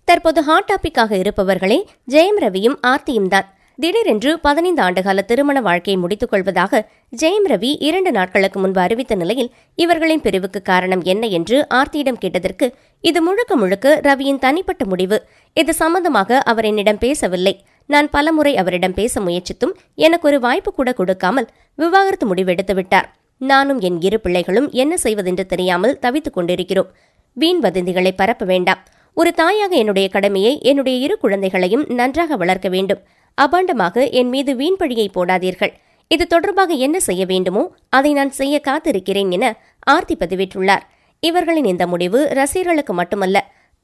தற்போது ஹாட் டாபிக்காக இருப்பவர்களே ஜெயம் ரவியும் ஆர்த்தியும் தான். திடீரென்று 15 ஆண்டுகால திருமண வாழ்க்கையை முடித்துக் கொள்வதாக ஜெயம் ரவி 2 நாட்களுக்கு முன்பு அறிவித்த நிலையில் இவர்களின் பிரிவுக்கு காரணம் என்ன என்று ஆர்த்தியிடம் கேட்டதற்கு, இது முழுக்க முழுக்க ரவியின் தனிப்பட்ட முடிவு. இது சம்பந்தமாக அவர் என்னிடம் பேசவில்லை. நான் பலமுறை அவரிடம் பேச முயற்சித்தும் எனக்கு ஒரு வாய்ப்பு கூட கொடுக்காமல் விவாகரத்து முடிவெடுத்து விட்டார். நானும் என் 2 பிள்ளைகளும் என்ன செய்வதென்று தெரியாமல் தவித்துக் கொண்டிருக்கிறோம். வீண் வதந்திகளை பரப்ப வேண்டாம். ஒரு தாயாக என்னுடைய கடமையை, என்னுடைய 2 குழந்தைகளையும் நன்றாக வளர்க்க வேண்டும். அபாண்டமாக என் மீது வீண்பழியை போடாதீர்கள். இது தொடர்பாக என்ன செய்ய வேண்டுமோ அதை நான் செய்ய காத்திருக்கிறேன் என ஆர்த்தி பதிவிட்டுள்ளார். இவர்களின் இந்த முடிவு ரசிகர்களுக்கு மட்டுமல்ல,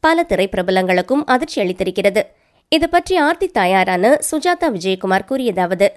பல திரைப்பிரபலங்களுக்கும் அதிர்ச்சி அளித்திருக்கிறது. இது பற்றி ஆர்த்தி தாயாரான சுஜாதா விஜயகுமார் கூறியதாவது: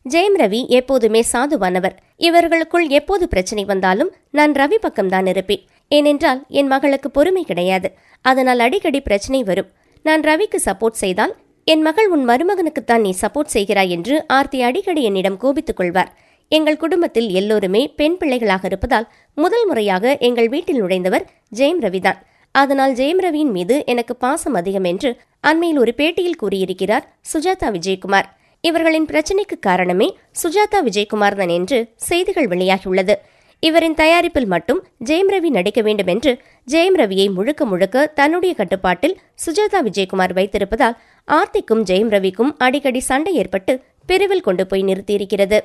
ஜெயம் ரவி எப்போதுமே சாதுவானவர். இவர்களுக்குள் எப்போது பிரச்சனை வந்தாலும் நான் ரவி பக்கம்தான் இருப்பேன். ஏனென்றால் என் மகளுக்கு பொறுமை கிடையாது. அதனால் அடிக்கடி பிரச்சனை வரும். நான் ரவிக்கு சப்போர்ட் செய்தால் என் மகள் உன் மருமகனுக்குத்தான் நீ சப்போர்ட் செய்கிறாய் என்று ஆர்த்தி அடிக்கடி என்னிடம் கோபித்துக் கொள்வார். எங்கள் குடும்பத்தில் எல்லோருமே பெண் பிள்ளைகளாக இருப்பதால் முதல் முறையாக எங்கள் வீட்டில் நுழைந்தவர் ஜெயம் ரவிதான். அதனால் ஜெயம் ரவியின் மீது எனக்கு பாசம் அதிகம் என்று அண்மையில் ஒரு பேட்டியில் கூறியிருக்கிறார் சுஜாதா விஜயகுமார். இவர்களின் பிரச்சினைக்கு காரணமே சுஜாதா விஜயகுமார் தான் என்று செய்திகள் வெளியாகியுள்ளது. இவரின் தயாரிப்பில் மட்டும் ஜெயம் ரவி நடிக்க வேண்டும் என்று ஜெயம் ரவியை முழுக்க முழுக்க தன்னுடைய கட்டுப்பாட்டில் சுஜாதா விஜயகுமார் வைத்திருப்பதால் ஆர்த்திக்கும் ஜெயம் ரவிக்கும் அடிக்கடி சண்டை ஏற்பட்டு பிரிவில் கொண்டு போய் நிறுத்தியிருக்கிறது.